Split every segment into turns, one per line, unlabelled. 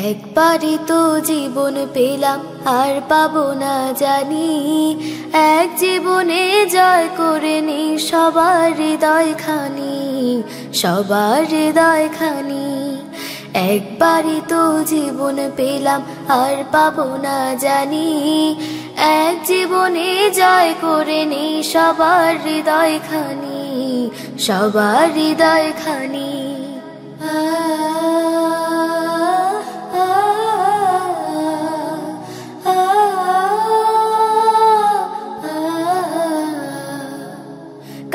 একবারই তো জীবন পেলাম আর পাবো না জানি, এক জীবনে জয় করে নি সবার হৃদয় খানি, সবার হৃদয় খানি। একবারই তো জীবন পেলাম আর পাবো না জানি, এক জীবনে জয় করে নি সবার হৃদয় খানি, সবার হৃদয় খানি।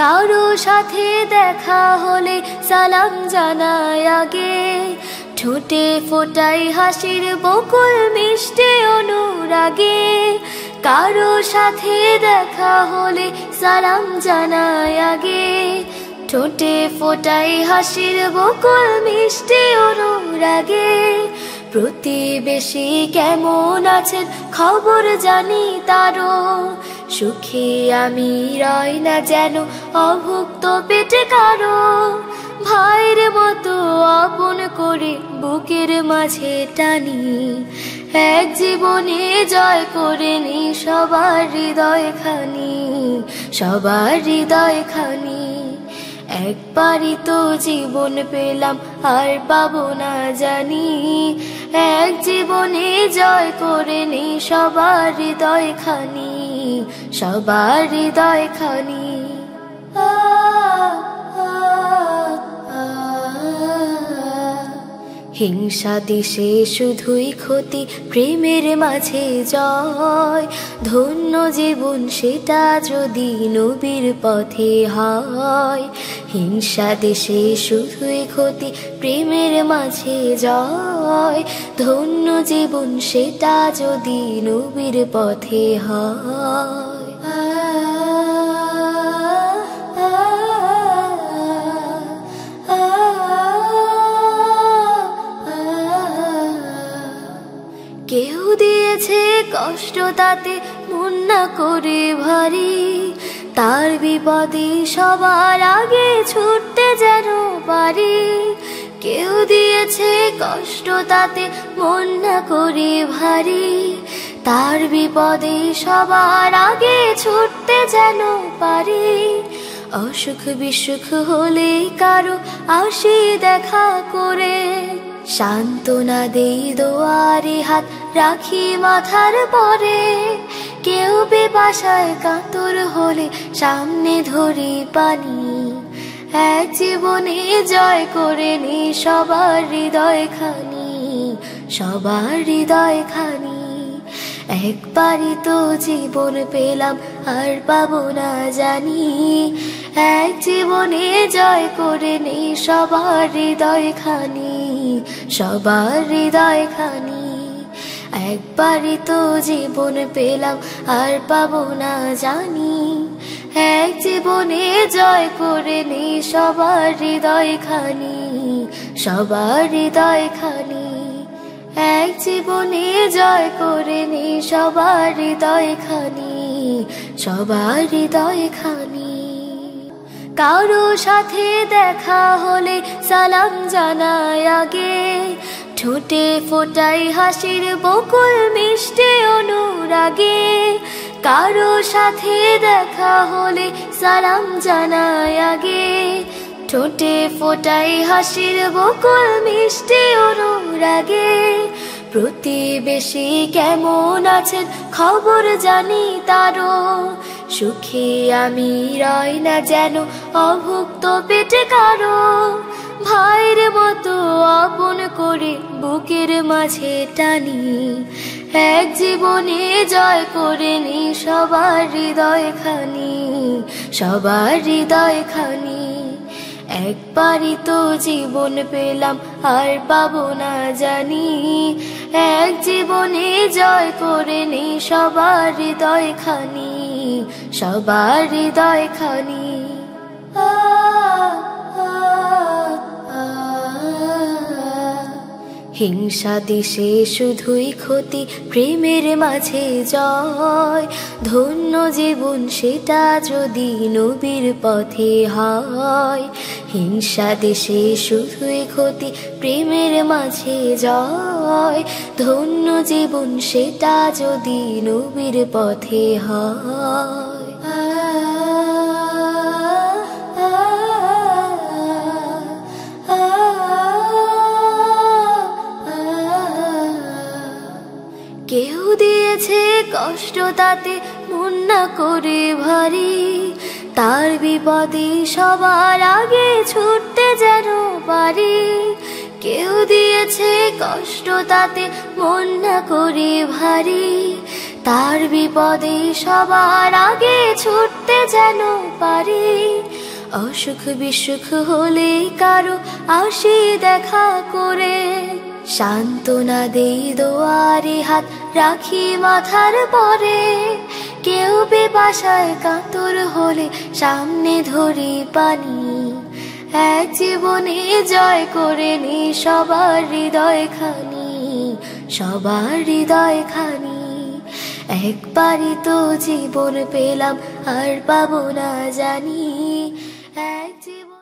কারো সাথে দেখা হলে সালাম জানাই আগে, ঠোঁটে ফোটাই হাসির বকুল মিষ্টি অনুরাগে। কারো সাথে দেখা হলে সালাম জানাই আগে, ঠোঁটে ফোটাই হাসির বকুল মিষ্টি অনুরাগে। প্রতিবেশী কেমন আছেন খবর জানি তারও, সুখে আমি রই না যেন অভুক্ত পেটে কারো। ভাইয়ের মতো আপন করে বুকের মাঝে টানি, এক জীবনে জয় করে নি সবার হৃদয় খানি, সবার হৃদয় খানি। একবারই তো জীবন পেলাম আর পাবো না জানি, এক জীবনে জয় করে নি সবার হৃদয় খানি, সবার হৃদয় খানি। হিংসা দেশে শুধুই ক্ষতি, প্রেমের মাঝে জয়। ধন্য জীবন সেটা যদি নবীর পথে হয়। হিংসা দেশে শুধুই ক্ষতি, প্রেমের মাঝে জয়। ধন্য জীবন সেটা যদি নবীর পথে হয়। কেউ দিয়েছে কষ্ট তাতে মন না করে ভারী, তার বিপদে সবার আগে ছুটতে যেন পারি। কেউ দিয়েছে কষ্ট তাতে মন না করে ভারী, তার বিপদে সবার আগে ছুটতে যেন পারি। অসুখ বিসুখ হলে কারো আসি দেখা করে, সান্ত্বনা দেই দোয়ারে হাত রাখি মাথার পরে। কেউ পিপাসায় কাতর হলে সামনে ধরি পানি, এক জীবনে জয় করে নি সবার হৃদয় খানি, সবার হৃদয় খানি। একবারই তো জীবন পেলাম আর পাবো না জানি, এক জীবনে জয় করে নি সবার হৃদয় খানি, সবার হৃদয় খানি। একবারই তো জীবন পেলাম আর পাবো না জানি, এক জীবনে জয় করে নি সবার হৃদয় খানি, সবার হৃদয় খানি। এক জীবনে জয় করে নি সবার হৃদয় খানি, সবার হৃদয় খানি। কারো সাথে দেখা হলে সালাম জানাই আগে, ঠোঁটে ফোটাই হাসির বকুল মিষ্টি অনুরাগে। কারো সাথে দেখা হলে সালাম জানাই আগে, ঠোঁটে ফোটাই হাসির বকুল মিষ্টি অনুরাগে। প্রতিবেশী কেমন আছেন খবর জানি তারও, সুখে আমি রই না যেন অভুক্ত পেটে কারো। ভাইয়ের মতো আপন করে বুকের মাঝে টানি, এক জীবনে জয় করে নি সবার হৃদয় খানি, সবার হৃদয় খানি। একবারই তো জীবন পেলাম আর পাবো না জানি, এক জীবনে জয় করে নি সবার হৃদয় খানি, সবার হৃদয় খানি। হিংসা দেশে শুধুই ক্ষতি, প্রেমের মাঝে জয়। ধন্য জীবন সেটা যদি নবীর পথে হয়। হিংসা দেশে শুধুই ক্ষতি, প্রেমের মাঝে জয়। ধন্য জীবন সেটা যদি নবীর পথে হয়। কেউ দিয়েছে কষ্ট তাতে মন না করে ভারী, তার বিপদে সবার আগে ছুটতে যেন পারি। কেউ দিয়েছে কষ্ট তাতে মন না করে ভারী, তার বিপদে সবার আগে ছুটতে যেন পারি। অসুখ বিসুখ হলে কারো আসি দেখা করে, সান্ত্বনা দেই দোয়ারে হাত রাখি মাথার পরে। কেউ পিপাসায় কাতর হলে সামনে ধরি পানি, এক জীবনে জয় করে নি সবার হৃদয় খানি, সবার হৃদয় খানি। একবারই তো জীবন পেলাম, আর পাবো না জানি। এক জীবন